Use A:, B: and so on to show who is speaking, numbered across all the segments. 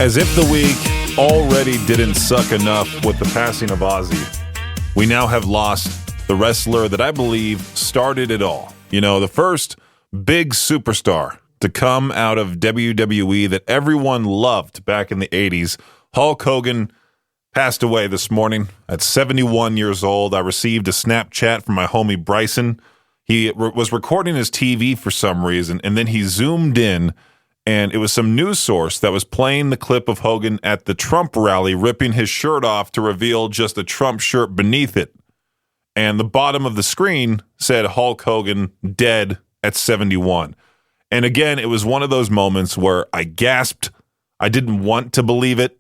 A: As if the week already didn't suck enough with the passing of Ozzy, we now have lost the wrestler that I believe started it all. You know, the first big superstar to come out of WWE that everyone loved back in the 80s. Hulk Hogan passed away this morning at 71 years old. I received a Snapchat from my homie Bryson. He was recording his TV for some reason, and then he zoomed in, and it was some news source that was playing the clip of Hogan at the Trump rally, ripping his shirt off to reveal just a Trump shirt beneath it. And the bottom of the screen said Hulk Hogan dead at 71. And again, it was one of those moments where I gasped. I didn't want to believe it.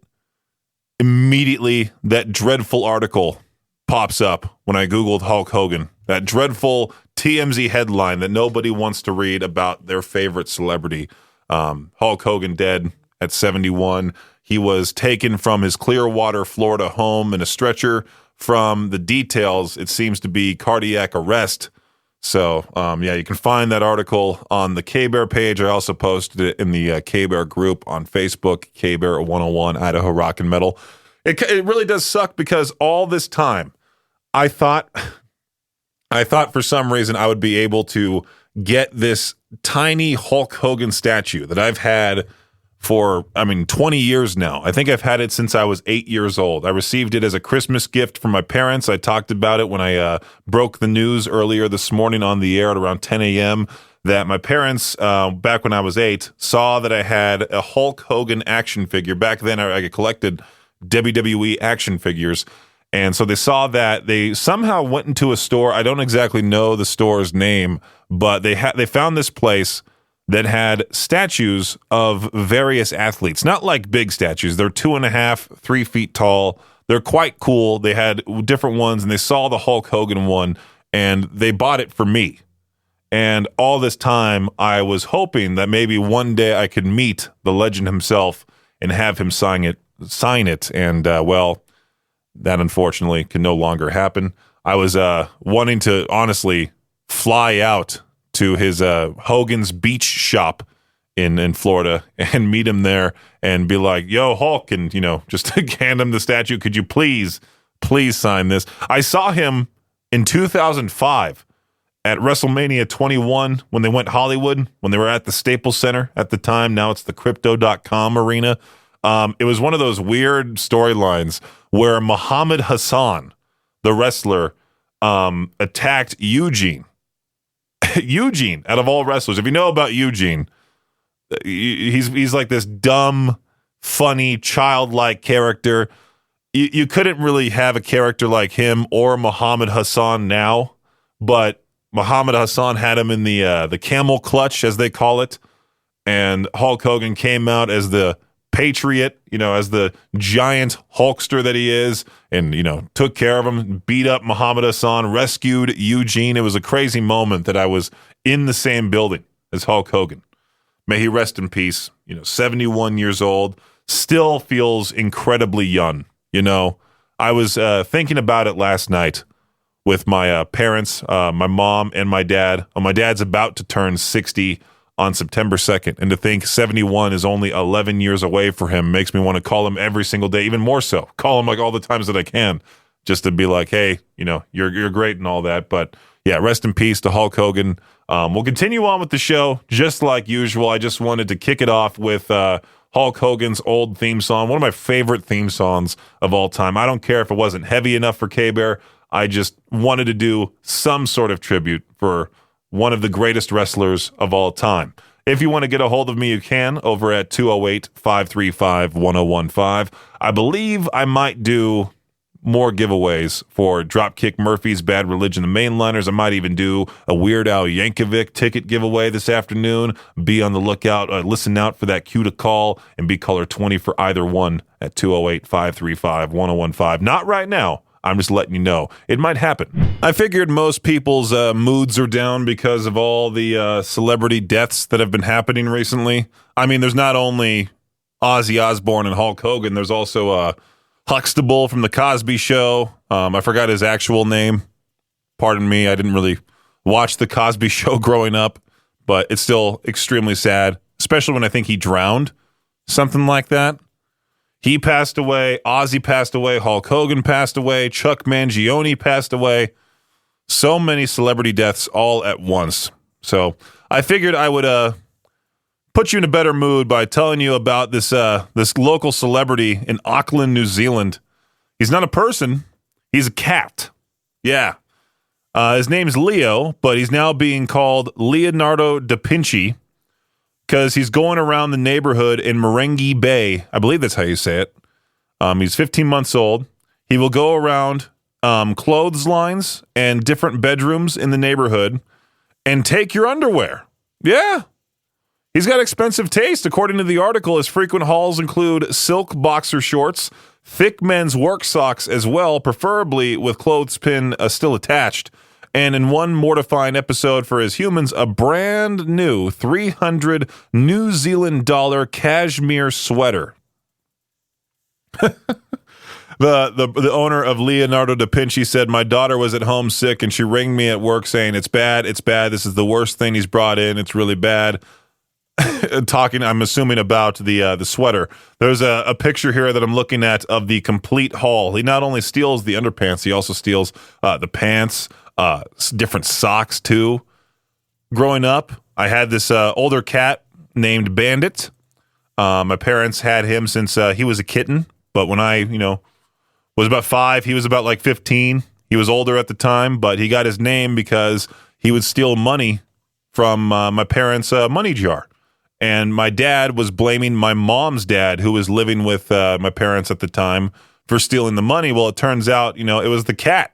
A: Immediately, that dreadful article pops up when I Googled Hulk Hogan. That dreadful TMZ headline that nobody wants to read about their favorite celebrity. Hulk Hogan dead at 71. He was taken from his Clearwater, Florida home in a stretcher. From the details, it seems to be cardiac arrest. So, you can find that article on the K-Bear page. I also posted it in the K-Bear group on Facebook, K-Bear 101, Idaho Rock and Metal. It really does suck because all this time, I thought for some reason I would be able to get this tiny Hulk Hogan statue that I've had for, 20 years now. I think I've had it since I was 8 years old. I received it as a Christmas gift from my parents. I talked about it when I broke the news earlier this morning on the air at around 10 a.m. that my parents, back when I was 8, saw that I had a Hulk Hogan action figure. Back then, I collected WWE action figures. And so they saw that. They somehow went into a store. I don't exactly know the store's name, but they found this place that had statues of various athletes. Not like big statues. They're 2.5, 3 feet tall. They're quite cool. They had different ones, and they saw the Hulk Hogan one, and they bought it for me. And all this time, I was hoping that maybe one day I could meet the legend himself and have him sign it. And, that unfortunately can no longer happen. I was wanting to honestly fly out to his Hogan's Beach shop in Florida and meet him there and be like, yo, Hulk, and, just hand him the statue. Could you please sign this? I saw him in 2005 at WrestleMania 21 when they went Hollywood, when they were at the Staples Center at the time. Now it's the Crypto.com arena. It was one of those weird storylines where Muhammad Hassan, the wrestler, attacked Eugene. Eugene, out of all wrestlers. If you know about Eugene, he's like this dumb, funny, childlike character. You couldn't really have a character like him or Muhammad Hassan now, but Muhammad Hassan had him in the camel clutch, as they call it, and Hulk Hogan came out as the Patriot, as the giant Hulkster that he is, and, took care of him, beat up Muhammad Hassan, rescued Eugene. It was a crazy moment that I was in the same building as Hulk Hogan. May he rest in peace. 71 years old, still feels incredibly young. I was thinking about it last night with my parents, my mom, and my dad. My dad's about to turn 60 on September 2nd, and to think 71 is only 11 years away for him makes me want to call him every single day, even more so. Call him like all the times that I can, just to be like, hey, you're great and all that. But yeah, rest in peace to Hulk Hogan. We'll continue on with the show just like usual. I just wanted to kick it off with Hulk Hogan's old theme song, one of my favorite theme songs of all time. I don't care if it wasn't heavy enough for K-Bear. I just wanted to do some sort of tribute for one of the greatest wrestlers of all time. If you want to get a hold of me, you can over at 208-535-1015. I believe I might do more giveaways for Dropkick Murphys, Bad Religion, the mainliners. I might even do a Weird Al Yankovic ticket giveaway this afternoon. Be on the lookout. Listen out for that cue to call and be caller 20 for either one at 208-535-1015. Not right now. I'm just letting you know. It might happen. I figured most people's moods are down because of all the celebrity deaths that have been happening recently. There's not only Ozzy Osbourne and Hulk Hogan, there's also Huxtable from The Cosby Show. I forgot his actual name. Pardon me, I didn't really watch The Cosby Show growing up, but it's still extremely sad, especially when I think he drowned. Something like that. He passed away. Ozzy passed away. Hulk Hogan passed away. Chuck Mangione passed away. So many celebrity deaths all at once. So I figured I would put you in a better mood by telling you about this local celebrity in Auckland, New Zealand. He's not a person. He's a cat. Yeah. His name's Leo, but he's now being called Leonardo da Pinchey because he's going around the neighborhood in Merengue Bay. I believe that's how you say it. He's 15 months old. He will go around clotheslines and different bedrooms in the neighborhood and take your underwear. Yeah. He's got expensive taste. According to the article, his frequent hauls include silk boxer shorts, thick men's work socks as well, preferably with clothespin still attached. And in one mortifying episode for his humans, a brand new 300 New Zealand dollar cashmere sweater. The owner of Leonardo da Pinchey said, "My daughter was at home sick and she rang me at work saying, it's bad. This is the worst thing he's brought in. It's really bad." Talking, I'm assuming, about the sweater. There's a picture here that I'm looking at of the complete haul. He not only steals the underpants, he also steals the pants, different socks too. Growing up, I had this older cat named Bandit. My parents had him since he was a kitten, but when I, was about 5, he was about like 15. He was older at the time, but he got his name because he would steal money from my parents' money jar. And my dad was blaming my mom's dad, who was living with my parents at the time, for stealing the money. Well, it turns out, it was the cat.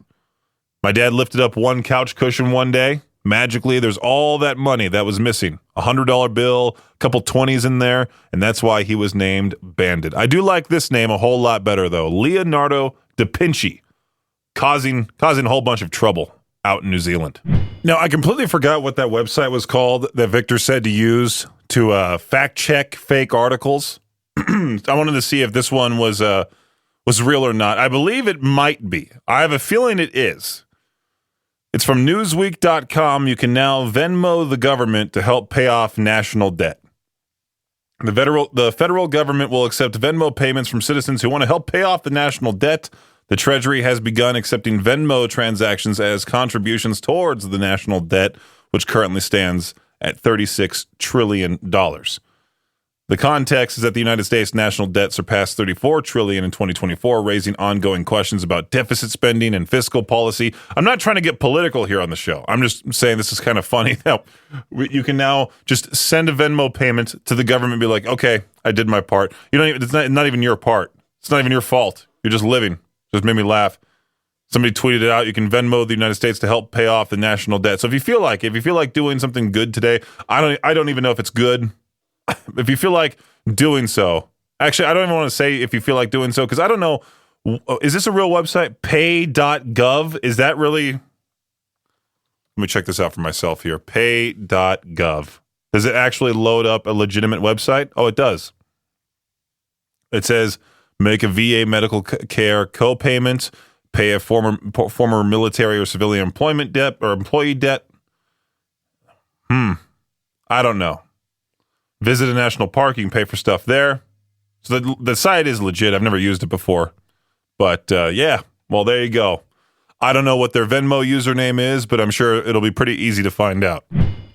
A: My dad lifted up one couch cushion one day. Magically, there's all that money that was missing. A $100 bill, a couple 20s in there, and that's why he was named Bandit. I do like this name a whole lot better, though. Leonardo da Pinchey, causing a whole bunch of trouble out in New Zealand. Now, I completely forgot what that website was called that Victor said to use to fact check fake articles. I wanted to see if this one was real or not. I believe it might be. I have a feeling it is. It's from Newsweek.com. You can now Venmo the government to help pay off national debt. The federal government will accept Venmo payments from citizens who want to help pay off the national debt. The Treasury has begun accepting Venmo transactions as contributions towards the national debt, which currently stands at $36 trillion. The context is that the United States national debt surpassed $34 trillion in 2024, raising ongoing questions about deficit spending and fiscal policy. I'm not trying to get political here on the show. I'm just saying this is kind of funny. Now, you can now just send a Venmo payment to the government and be like, okay, I did my part. It's not even your part. It's not even your fault. You're just living. Just made me laugh. Somebody tweeted it out. You can Venmo the United States to help pay off the national debt. So if you feel like doing something good today, I don't even know if it's good. If you feel like doing so, actually, I don't even want to say if you feel like doing so, because I don't know. Is this a real website? Pay.gov? Is that really? Let me check this out for myself here. Pay.gov. Does it actually load up a legitimate website? Oh, it does. It says make a VA medical care co-payment, pay a former military or civilian employment debt or employee debt. I don't know. Visit a national park. You can pay for stuff there. So the site is legit. I've never used it before. But yeah, well, there you go. I don't know what their Venmo username is, but I'm sure it'll be pretty easy to find out.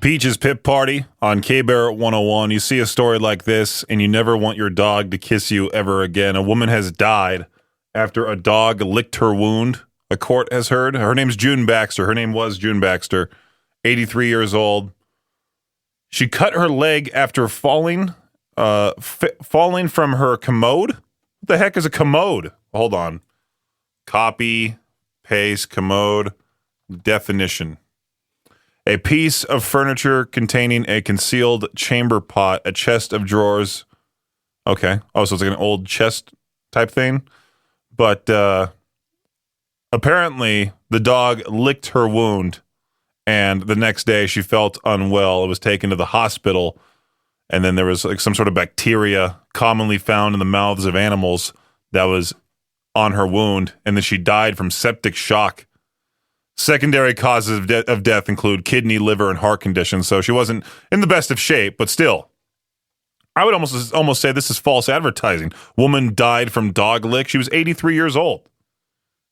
A: Peach's Pip Party on K-Bear 101. You see a story like this, and you never want your dog to kiss you ever again. A woman has died after a dog licked her wound, a court has heard. Her name's June Baxter. Her name was June Baxter, 83 years old. She cut her leg after falling from her commode. What the heck is a commode? Hold on. Copy, paste, commode, definition. A piece of furniture containing a concealed chamber pot, a chest of drawers. Okay. Oh, so it's like an old chest type thing. But apparently the dog licked her wound. And the next day she felt unwell. It was taken to the hospital. And then there was like some sort of bacteria commonly found in the mouths of animals that was on her wound. And then she died from septic shock. Secondary causes of death include kidney, liver, and heart conditions. So she wasn't in the best of shape, but still. I would almost say this is false advertising. Woman died from dog lick. She was 83 years old.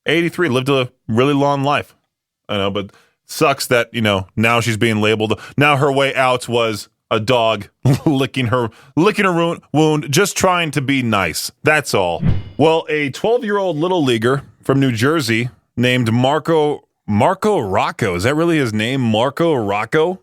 A: 83, lived a really long life. I know, but sucks that, now she's being labeled. Now her way out was a dog licking her wound, just trying to be nice. That's all. Well, a 12-year-old little leaguer from New Jersey named Marco Rocco. Is that really his name? Marco Rocco?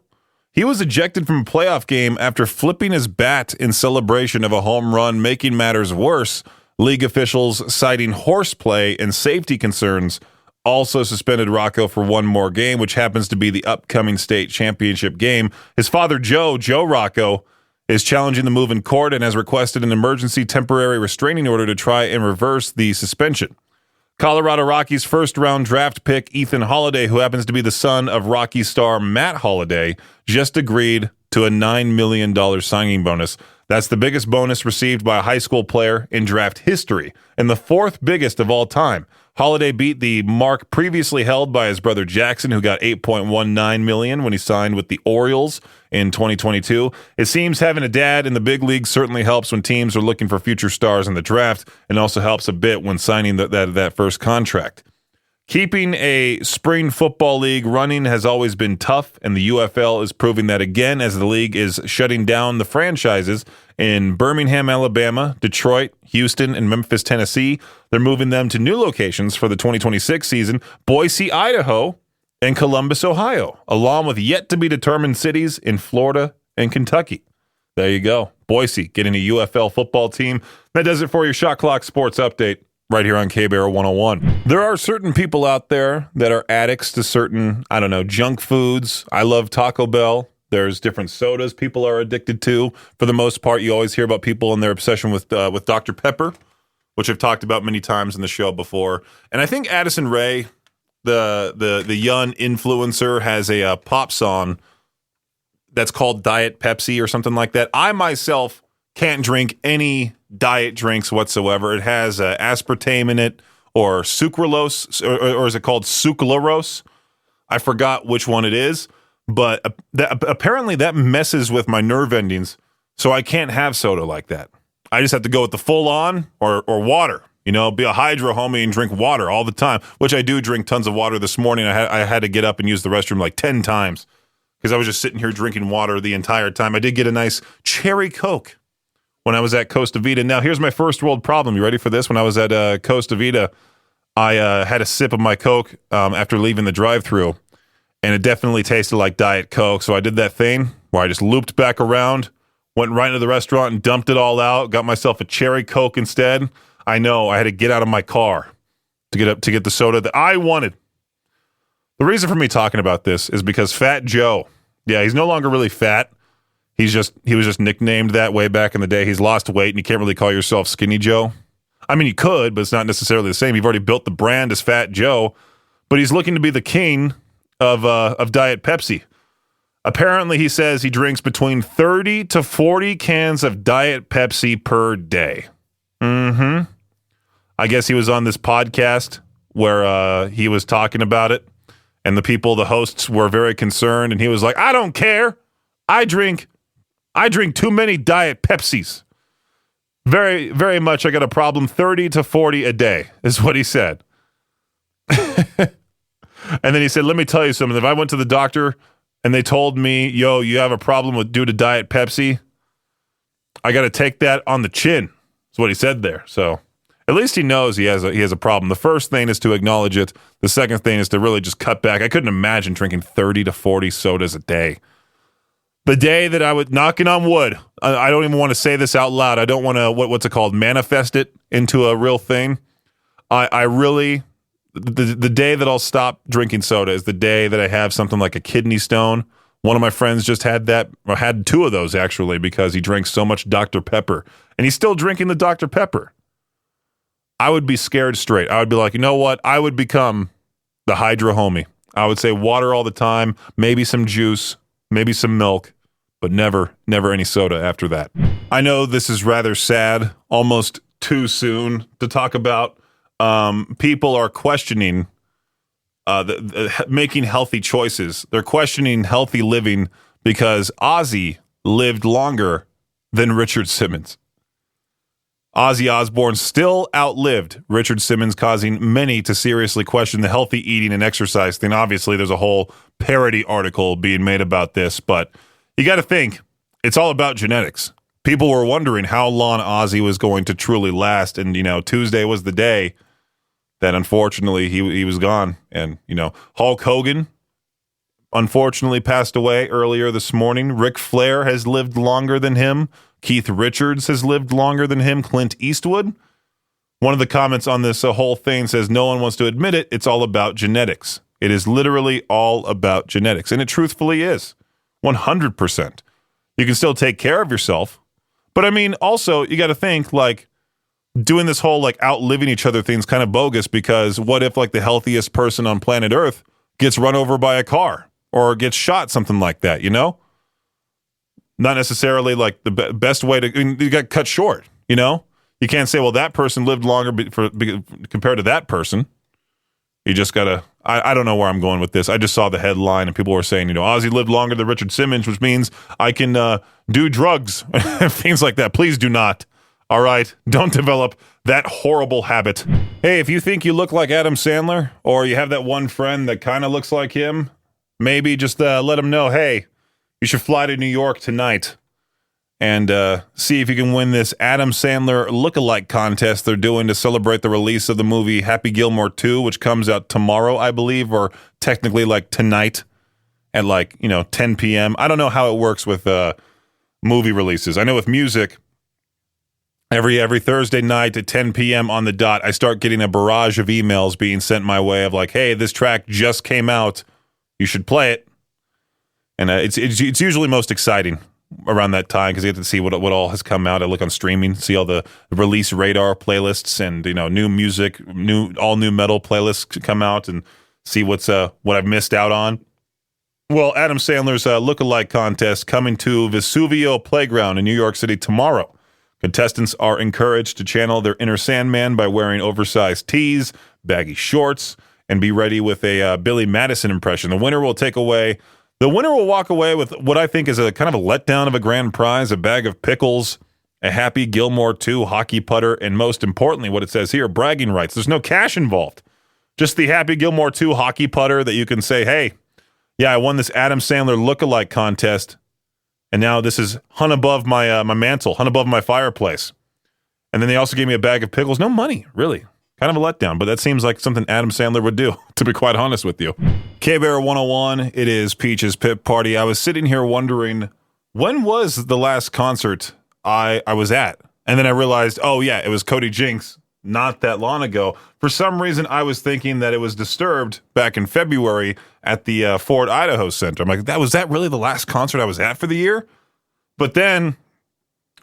A: He was ejected from a playoff game after flipping his bat in celebration of a home run, making matters worse. League officials, citing horseplay and safety concerns, also suspended Rocco for one more game, which happens to be the upcoming state championship game. His father, Joe Rocco, is challenging the move in court and has requested an emergency temporary restraining order to try and reverse the suspension. Colorado Rockies first-round draft pick Ethan Holiday, who happens to be the son of Rocky star Matt Holiday, just agreed to a $9 million signing bonus. That's the biggest bonus received by a high school player in draft history, and the fourth biggest of all time. Holiday beat the mark previously held by his brother Jackson, who got $8.19 million when he signed with the Orioles in 2022. It seems having a dad in the big leagues certainly helps when teams are looking for future stars in the draft, and also helps a bit when signing that first contract. Keeping a spring football league running has always been tough, and the UFL is proving that again as the league is shutting down the franchises in Birmingham, Alabama, Detroit, Houston, and Memphis, Tennessee. They're moving them to new locations for the 2026 season, Boise, Idaho, and Columbus, Ohio, along with yet-to-be-determined cities in Florida and Kentucky. There you go. Boise getting a UFL football team. That does it for your Shot Clock Sports Update. Right here on K-Bear 101. There are certain people out there that are addicts to certain, junk foods. I love Taco Bell. There's different sodas people are addicted to. For the most part, you always hear about people and their obsession with Dr. Pepper, which I've talked about many times in the show before. And I think Addison Rae, the young influencer, has a pop song that's called Diet Pepsi or something like that. I myself can't drink any diet drinks whatsoever. It has aspartame in it, or sucralose, or is it called sucralose? I forgot which one it is, but apparently that messes with my nerve endings, so I can't have soda like that. I just have to go with the full on or water. Be a hydro homie and drink water all the time, which I do drink tons of water. This morning I had to get up and use the restroom like 10 times because I was just sitting here drinking water the entire time. I did get a nice cherry Coke when I was at Costa Vida. Now, here's my first world problem. You ready for this? When I was at Costa Vida, I had a sip of my Coke after leaving the drive-thru, and it definitely tasted like Diet Coke. So I did that thing where I just looped back around, went right into the restaurant and dumped it all out, got myself a cherry Coke instead. I know, I had to get out of my car to get the soda that I wanted. The reason for me talking about this is because Fat Joe, he's no longer really fat. He was just nicknamed that way back in the day. He's lost weight, and you can't really call yourself Skinny Joe. I mean, you could, but it's not necessarily the same. You've already built the brand as Fat Joe, but he's looking to be the king of Diet Pepsi. Apparently, he says he drinks between 30 to 40 cans of Diet Pepsi per day. I guess he was on this podcast where he was talking about it, and the hosts were very concerned, and he was like, I don't care. I drink too many Diet Pepsis. Very, very much I got a problem. 30 to 40 a day is what he said. And then he said, let me tell you something. If I went to the doctor and they told me, yo, you have a problem due to Diet Pepsi, I got to take that on the chin. That's what he said there. So at least he knows he has a problem. The first thing is to acknowledge it. The second thing is to really just cut back. I couldn't imagine drinking 30 to 40 sodas a day. The day that I would, knocking on wood, I don't even want to say this out loud. I don't want to, what's it called, manifest it into a real thing. I really, the day that I'll stop drinking soda is the day that I have something like a kidney stone. One of my friends just had that, or had two of those actually, because he drank so much Dr. Pepper. And he's still drinking the Dr. Pepper. I would be scared straight. I would be like, you know what? I would become the hydro homie. I would say water all the time, maybe some juice, maybe some milk, but never any soda after that. I know this is rather sad, almost too soon to talk about. People are questioning making healthy choices. They're questioning healthy living because Ozzy lived longer than Richard Simmons. Ozzy Osbourne still outlived Richard Simmons, causing many to seriously question the healthy eating and exercise thing. Obviously, there's a whole parody article being made about this, but you got to think, it's all about genetics. People were wondering how long Ozzy was going to truly last, and, Tuesday was the day that, unfortunately, he was gone. And, Hulk Hogan, unfortunately, passed away earlier this morning. Ric Flair has lived longer than him. Keith Richards has lived longer than him. Clint Eastwood. One of the comments on this whole thing says, no one wants to admit it. It's all about genetics. It is literally all about genetics. And it truthfully is. 100%. You can still take care of yourself. But also, you got to think, doing this whole, outliving each other thing's kind of bogus, because what if, the healthiest person on planet Earth gets run over by a car or gets shot, something like that, Not necessarily the best way to. You got cut short. You can't say, well, that person lived longer compared to that person. You just gotta. I don't know where I'm going with this. I just saw the headline and people were saying, Ozzy lived longer than Richard Simmons, which means I can do drugs, things like that. Please do not. All right, don't develop that horrible habit. Hey, if you think you look like Adam Sandler, or you have that one friend that kind of looks like him, maybe just let him know, hey, you should fly to New York tonight and see if you can win this Adam Sandler lookalike contest they're doing to celebrate the release of the movie Happy Gilmore 2, which comes out tomorrow, I believe, or technically tonight at 10 p.m. I don't know how it works with movie releases. I know with music, every Thursday night at 10 p.m. on the dot, I start getting a barrage of emails being sent my way of hey, this track just came out. You should play it. And it's usually most exciting around that time because you get to see what all has come out. I look on streaming, see all the release radar playlists and new music, all new metal playlists come out, and see what I've missed out on. Well, Adam Sandler's lookalike contest coming to Vesuvio Playground in New York City tomorrow. Contestants are encouraged to channel their inner Sandman by wearing oversized tees, baggy shorts, and be ready with a Billy Madison impression. The winner will walk away with what I think is a kind of a letdown of a grand prize, a bag of pickles, a Happy Gilmore 2 hockey putter, and most importantly, what it says here, bragging rights. There's no cash involved. Just the Happy Gilmore 2 hockey putter that you can say, hey, yeah, I won this Adam Sandler lookalike contest, and now this is hung above my mantle, hung above my fireplace. And then they also gave me a bag of pickles. No money, really. Kind of a letdown, but that seems like something Adam Sandler would do, to be quite honest with you. K-Bear 101, it is Peach's Pip Party. I was sitting here wondering, when was the last concert I was at? And then I realized, oh yeah, it was Cody Jinks not that long ago. For some reason, I was thinking that it was Disturbed back in February at the Ford, Idaho Center. I'm like, was that really the last concert I was at for the year? But then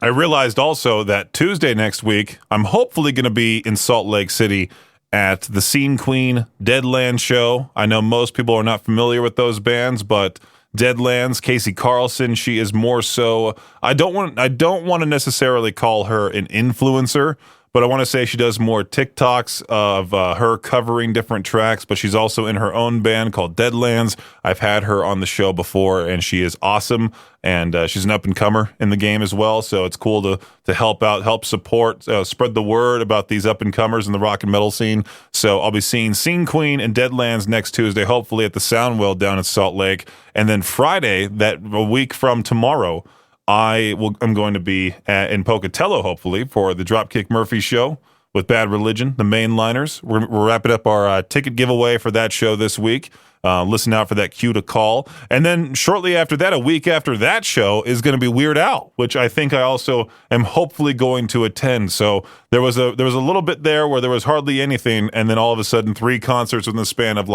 A: I realized also that Tuesday next week, I'm hopefully going to be in Salt Lake City at the Scene Queen Deadlands show. I know most people are not familiar with those bands, but Deadlands, Casey Carlson, she is more so. I don't want to necessarily call her an influencer, but I want to say she does more TikToks of her covering different tracks, but she's also in her own band called Deadlands. I've had her on the show before, and she is awesome, and she's an up-and-comer in the game as well, so it's cool to help out, help support, spread the word about these up-and-comers in the rock and metal scene. So I'll be seeing Scene Queen and Deadlands next Tuesday, hopefully at the Soundwell down in Salt Lake, and then Friday, a week from tomorrow, I'm going to be in Pocatello, hopefully, for the Dropkick Murphy show with Bad Religion, the mainliners. We're wrapping up our ticket giveaway for that show this week. Listen out for that cue to call. And then shortly after that, a week after that show, is going to be Weird Al, which I think I also am hopefully going to attend. So there was a little bit there where there was hardly anything, and then all of a sudden 3 concerts within the span of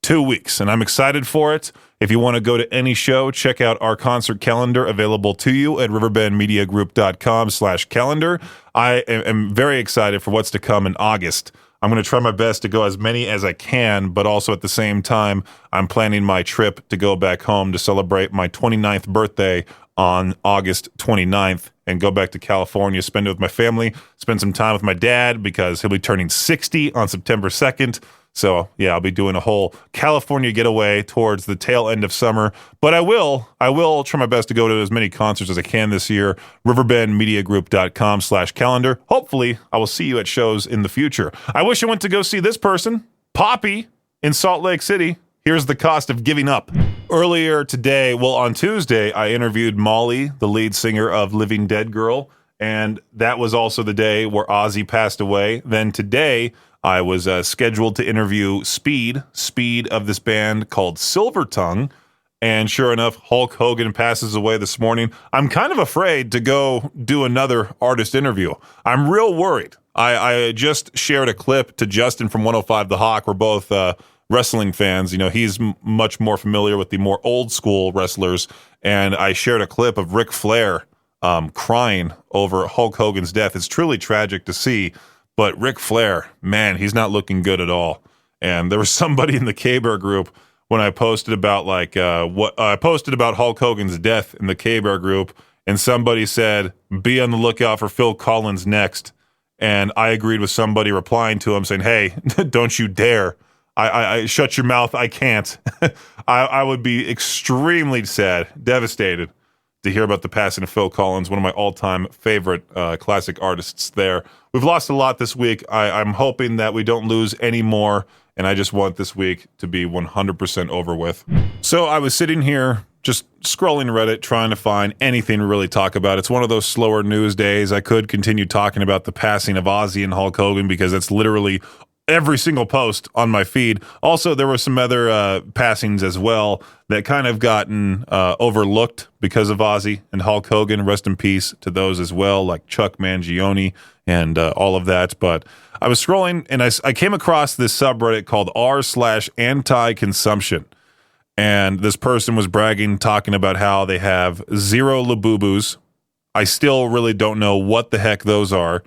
A: 2 weeks, and I'm excited for it. If you want to go to any show, check out our concert calendar available to you at riverbendmediagroup.com/calendar. I am very excited for what's to come in August. I'm going to try my best to go as many as I can, but also at the same time, I'm planning my trip to go back home to celebrate my 29th birthday on August 29th and go back to California, spend it with my family, spend some time with my dad because he'll be turning 60 on September 2nd. So, yeah, I'll be doing a whole California getaway towards the tail end of summer. But I will try my best to go to as many concerts as I can this year. riverbendmediagroup.com/calendar. Hopefully, I will see you at shows in the future. I wish I went to go see this person, Poppy, in Salt Lake City. Here's the cost of giving up. Earlier today, on Tuesday, I interviewed Molly, the lead singer of Living Dead Girl, and that was also the day where Ozzy passed away. Then today, I was scheduled to interview Speed of this band called Silver Tongue, and sure enough, Hulk Hogan passes away this morning. I'm kind of afraid to go do another artist interview. I'm real worried. I just shared a clip to Justin from 105 The Hawk. We're both wrestling fans. You know, he's much more familiar with the more old school wrestlers, and I shared a clip of Ric Flair crying over Hulk Hogan's death. It's truly tragic to see. But Ric Flair, man, he's not looking good at all. And there was somebody in the K-Bear group when I posted about I posted about Hulk Hogan's death in the K-Bear group, and somebody said, "Be on the lookout for Phil Collins next." And I agreed with somebody replying to him saying, "Hey, don't you dare! I shut your mouth. I can't." I would be extremely sad, devastated to hear about the passing of Phil Collins, one of my all-time favorite classic artists there. We've lost a lot this week. I'm hoping that we don't lose any more, and I just want this week to be 100% over with. So I was sitting here just scrolling Reddit, trying to find anything to really talk about. It's one of those slower news days. I could continue talking about the passing of Ozzy and Hulk Hogan because it's literally every single post on my feed. Also, there were some other passings as well that kind of gotten overlooked because of Ozzy and Hulk Hogan. Rest in peace to those as well, like Chuck Mangione and all of that. But I was scrolling and I came across this subreddit called r/anti-consumption. And this person was bragging, talking about how they have 0 Labubus. I still really don't know what the heck those are.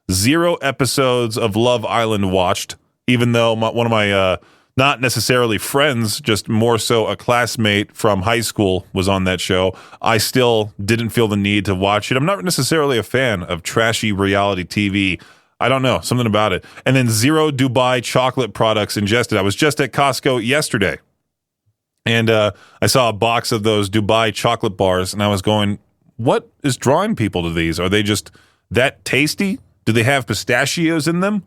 A: 0 episodes of Love Island watched, even though one of my, not necessarily friends, just more so a classmate from high school was on that show. I still didn't feel the need to watch it. I'm not necessarily a fan of trashy reality TV. I don't know, something about it. And then 0 Dubai chocolate products ingested. I was just at Costco yesterday, and I saw a box of those Dubai chocolate bars, and I was going, what is drawing people to these? Are they just that tasty? Do they have pistachios in them?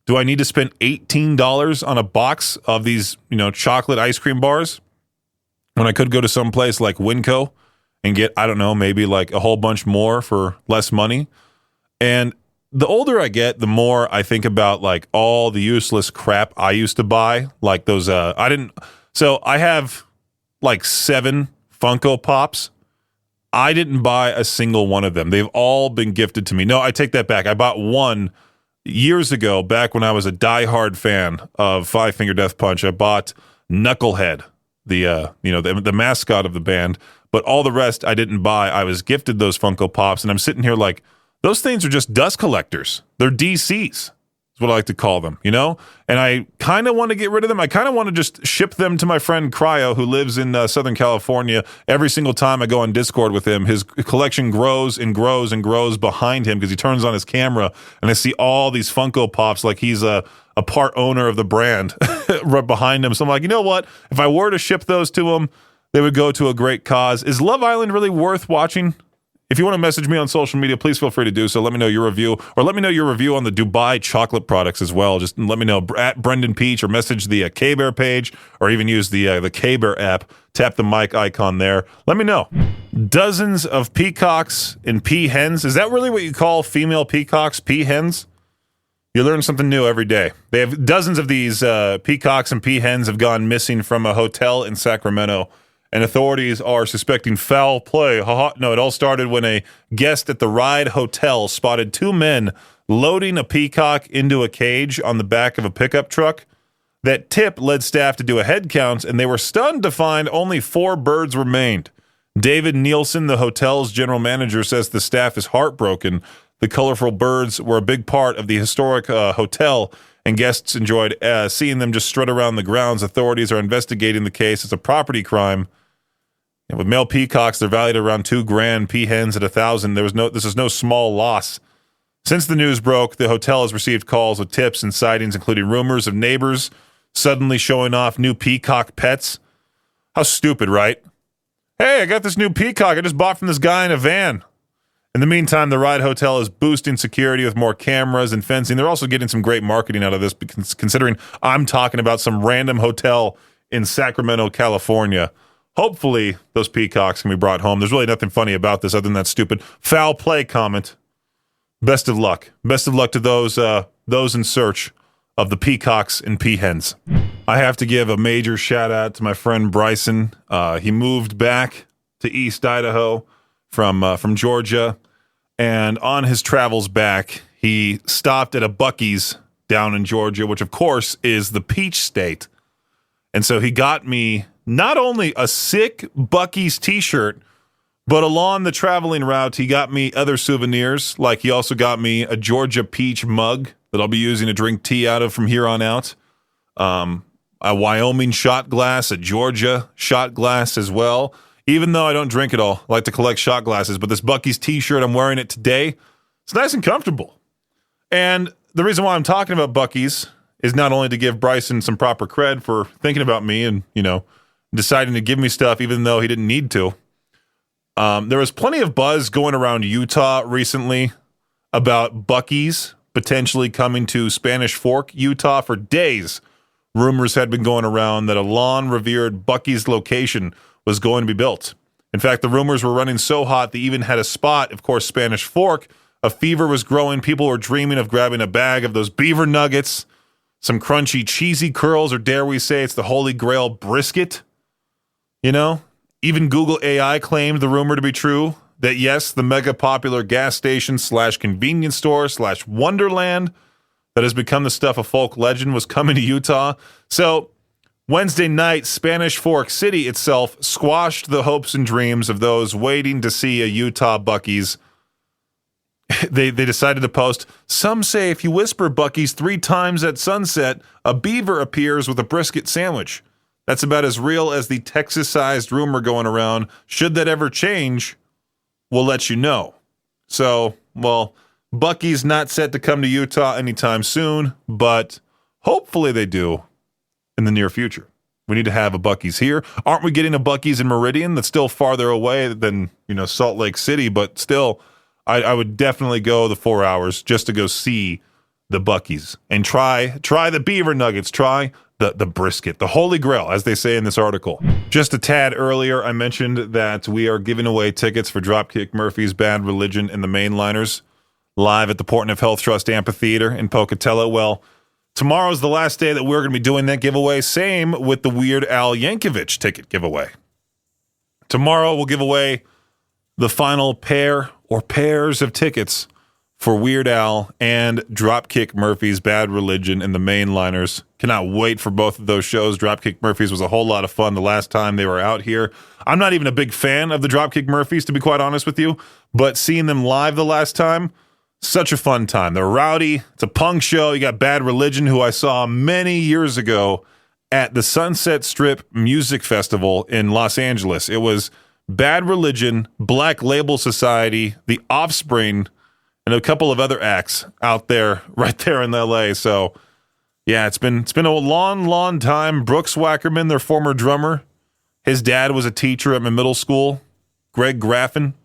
A: Do I need to spend $18 on a box of these, chocolate ice cream bars when I could go to some place like Winco and get, I don't know, maybe like a whole bunch more for less money? And the older I get, the more I think about like all the useless crap I used to buy, like those, so I have like 7 Funko Pops. I didn't buy a single one of them. They've all been gifted to me. No, I take that back. I bought one years ago, back when I was a diehard fan of Five Finger Death Punch. I bought Knucklehead, the mascot of the band. But all the rest I didn't buy. I was gifted those Funko Pops, and I'm sitting here like, those things are just dust collectors. They're DCs. What I like to call them, and I kind of want to get rid of them. I kind of want to just ship them to my friend Cryo, who lives in Southern California. Every single time I go on Discord with him, his collection grows and grows and grows behind him because he turns on his camera, and I see all these Funko Pops like he's a part owner of the brand right behind him. So I'm like, you know what? If I were to ship those to him, they would go to a great cause. Is Love Island really worth watching? If you want to message me on social media, please feel free to do so. Let me know your review, or let me know your review on the Dubai chocolate products as well. Just let me know at Brendan Peach, or message the K-Bear page, or even use the K-Bear app. Tap the mic icon there. Let me know. Dozens of peacocks and peahens. Is that really what you call female peacocks, peahens? You learn something new every day. They have dozens of these peacocks and peahens have gone missing from a hotel in Sacramento. And authorities are suspecting foul play. No, it all started when a guest at the Ride Hotel spotted 2 men loading a peacock into a cage on the back of a pickup truck. That tip led staff to do a head count, and they were stunned to find only 4 birds remained. David Nielsen, the hotel's general manager, says the staff is heartbroken. The colorful birds were a big part of the historic hotel, and guests enjoyed seeing them just strut around the grounds. Authorities are investigating the case as a property crime. And with male peacocks, they're valued at around $2,000. Peahens at $1,000. This is no small loss. Since the news broke, the hotel has received calls with tips and sightings, including rumors of neighbors suddenly showing off new peacock pets. How stupid, right? Hey, I got this new peacock I just bought from this guy in a van. In the meantime, the Ride Hotel is boosting security with more cameras and fencing. They're also getting some great marketing out of this, because considering I'm talking about some random hotel in Sacramento, California. Hopefully, those peacocks can be brought home. There's really nothing funny about this other than that stupid foul play comment. Best of luck. Best of luck to those in search of the peacocks and peahens. I have to give a major shout out to my friend Bryson. He moved back to East Idaho from Georgia, and on his travels back, he stopped at a Buc-ee's down in Georgia, which of course is the Peach State. And so he got me not only a sick Buc-ee's t-shirt, but along the traveling route, he got me other souvenirs. Like he also got me a Georgia peach mug that I'll be using to drink tea out of from here on out. A Wyoming shot glass, a Georgia shot glass as well. Even though I don't drink it all, I like to collect shot glasses. But this Buc-ee's t-shirt, I'm wearing it today. It's nice and comfortable. And the reason why I'm talking about Buc-ee's is not only to give Bryson some proper cred for thinking about me and, deciding to give me stuff even though he didn't need to. There was plenty of buzz going around Utah recently about Buc-ee's potentially coming to Spanish Fork, Utah for days. Rumors had been going around that a long-revered Buc-ee's location was going to be built. In fact, the rumors were running so hot they even had a spot, of course, Spanish Fork. A fever was growing. People were dreaming of grabbing a bag of those beaver nuggets, some crunchy, cheesy curls, or dare we say it's the holy grail brisket. Even Google AI claimed the rumor to be true, that yes, the mega popular gas station / convenience store / wonderland that has become the stuff of folk legend was coming to Utah. So Wednesday night, Spanish Fork City itself squashed the hopes and dreams of those waiting to see a Utah Buc-ee's. They decided to post, some say if you whisper Buc-ee's 3 times at sunset, a beaver appears with a brisket sandwich. That's about as real as the Texas-sized rumor going around. Should that ever change, we'll let you know. So, Buc-ee's not set to come to Utah anytime soon, but hopefully they do in the near future. We need to have a Buc-ee's here. Aren't we getting a Buc-ee's in Meridian that's still farther away than, Salt Lake City, but still, I would definitely go the 4 hours just to go see the Buc-ee's and try the beaver nuggets, try the brisket, the holy grail, as they say in this article. Just a tad earlier, I mentioned that we are giving away tickets for Dropkick Murphys, Bad Religion, and the Mainliners live at the Portneuf Health Trust Amphitheater in Pocatello. Well, tomorrow's the last day that we're going to be doing that giveaway. Same with the Weird Al Yankovic ticket giveaway. Tomorrow we'll give away the final pair or pairs of tickets for Weird Al and Dropkick Murphys, Bad Religion, and the Mainliners. Cannot wait for both of those shows. Dropkick Murphys was a whole lot of fun the last time they were out here. I'm not even a big fan of the Dropkick Murphys, to be quite honest with you, but seeing them live the last time, such a fun time. They're rowdy. It's a punk show. You got Bad Religion, who I saw many years ago at the Sunset Strip Music Festival in Los Angeles. It was Bad Religion, Black Label Society, The Offspring, and a couple of other acts out there, right there in LA. So, yeah, it's been a long time. Brooks Wackerman, their former drummer, his dad was a teacher at my middle school. Greg Graffin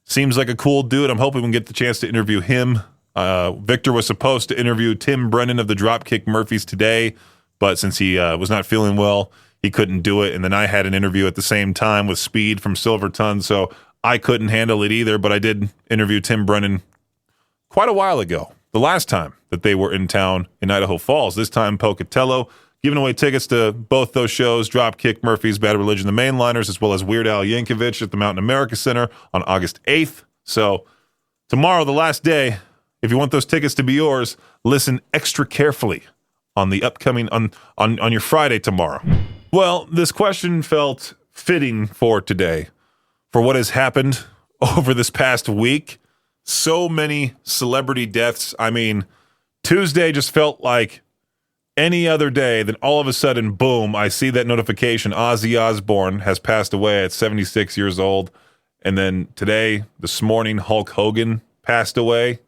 A: seems like a cool dude. I'm hoping we can get the chance to interview him. Victor was supposed to interview Tim Brennan of the Dropkick Murphys today, but since he was not feeling well, he couldn't do it. And then I had an interview at the same time with Speed from Silverton, so I couldn't handle it either. But I did interview Tim Brennan quite a while ago, the last time that they were in town in Idaho Falls, this time Pocatello, giving away tickets to both those shows, Dropkick Murphys, Bad Religion, the Mainliners, as well as Weird Al Yankovic at the Mountain America Center on August 8th. So tomorrow, the last day, if you want those tickets to be yours, listen extra carefully on the upcoming, on your Friday tomorrow. Well, this question felt fitting for today, for what has happened over this past week. So many celebrity deaths. I mean, Tuesday just felt like any other day. Then all of a sudden, boom, I see that notification. Ozzy Osbourne has passed away at 76 years old. And then today, this morning, Hulk Hogan passed away.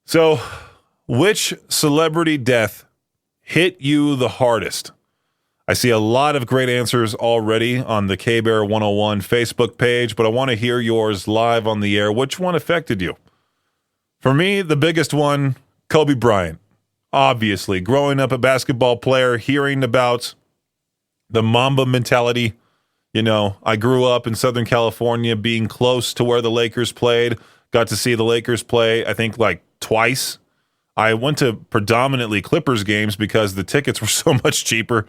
A: So, which celebrity death hit you the hardest? I see a lot of great answers already on the K-Bear 101 Facebook page, but I want to hear yours live on the air. Which one affected you? For me, the biggest one, Kobe Bryant. Obviously, growing up a basketball player, hearing about the Mamba mentality. You know, I grew up in Southern California, being close to where the Lakers played. Got to see the Lakers play, I think, like twice. I went to predominantly Clippers games because the tickets were so much cheaper.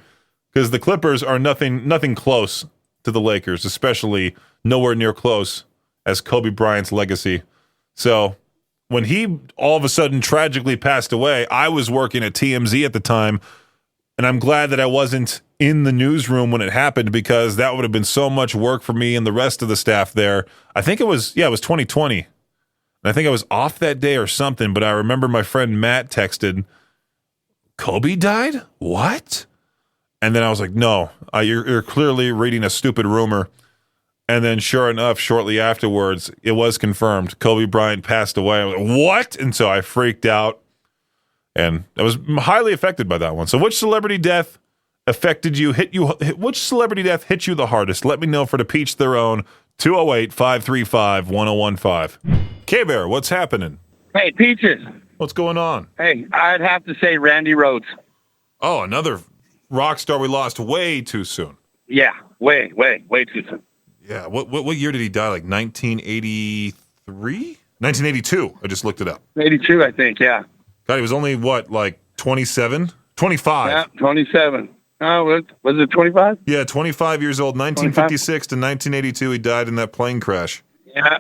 A: Because the Clippers are nothing close to the Lakers, especially nowhere near close as Kobe Bryant's legacy. So when he all of a sudden tragically passed away, I was working at TMZ at the time, and I'm glad that I wasn't in the newsroom when it happened, because that would have been so much work for me and the rest of the staff there. I think it was 2020. And I think I was off that day or something, but I remember my friend Matt texted, "Kobe died? What?" And then I was like, no, you're clearly reading a stupid rumor. And then sure enough, shortly afterwards, it was confirmed. Kobe Bryant passed away. I was like, what? And so I freaked out. And I was highly affected by that one. So which celebrity death affected you, which celebrity death hit you the hardest? Let me know for the Peach Their Own, 208-535-1015. K-Bear, what's happening?
B: Hey, Peaches.
A: What's going on?
B: Hey, I'd have to say Randy Rhoads.
A: Oh, another rock star we lost way too soon.
B: Yeah, way too soon.
A: Yeah, what year did he die? Like 1983? 1982. I just looked it up.
B: 82, I think, yeah.
A: God, he was only, like 27? 25.
B: Yeah, 27. Was it 25?
A: Yeah, 25 years old. 1956 to 1982, he died in that plane crash.
B: Yeah,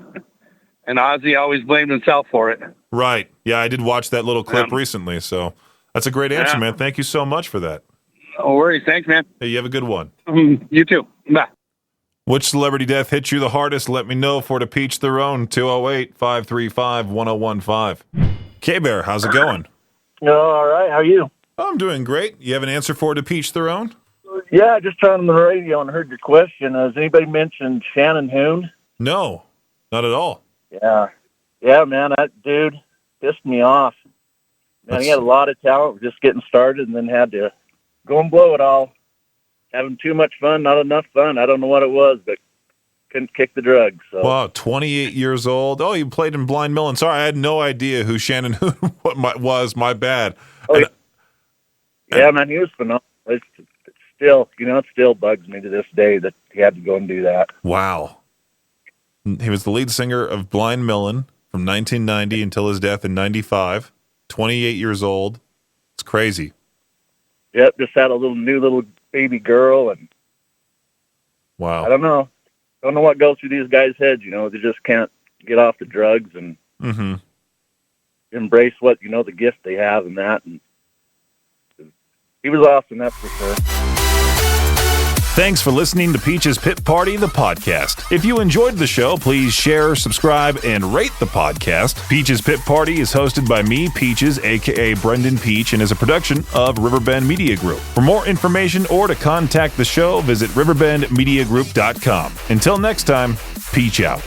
B: and Ozzy always blamed himself for it.
A: Right. Yeah, I did watch that little clip recently, so that's a great answer, man. Thank you so much for that.
B: No worries. Thanks, man.
A: Hey, you have a good one.
B: You too. Bye.
A: Which celebrity death hit you the hardest? Let me know for to Peach Their Own, 208-535-1015. K-Bear, how's it going?
C: All right. How are you?
A: I'm doing great. You have an answer for to Peach Their Own?
C: Yeah, I just turned on the radio and heard your question. Has anybody mentioned Shannon Hoon?
A: No, not at all.
C: Yeah. Yeah, man, that dude pissed me off. Man, he had a lot of talent, just getting started, and then had to go and blow it all. Having too much fun, not enough fun. I don't know what it was, but couldn't kick the drugs. So.
A: Wow, 28 years old. Oh, you played in Blind Melon. Sorry, I had no idea who Shannon Hoon was. My bad.
C: Oh, yeah, man, he was phenomenal. It's still, it still bugs me to this day that he had to go and do that.
A: Wow. He was the lead singer of Blind Melon from 1990 until his death in 95. 28 years old. It's crazy.
C: Yep, just had a new little baby girl, and
A: wow.
C: I don't know what goes through these guys' heads. They just can't get off the drugs and embrace what the gift they have and that. And he was awesome, that's for sure.
A: Thanks for listening to Peach's Pit Party, the podcast. If you enjoyed the show, please share, subscribe, and rate the podcast. Peach's Pit Party is hosted by me, Peaches, a.k.a. Brendan Peach, and is a production of Riverbend Media Group. For more information or to contact the show, visit riverbendmediagroup.com. Until next time, Peach out.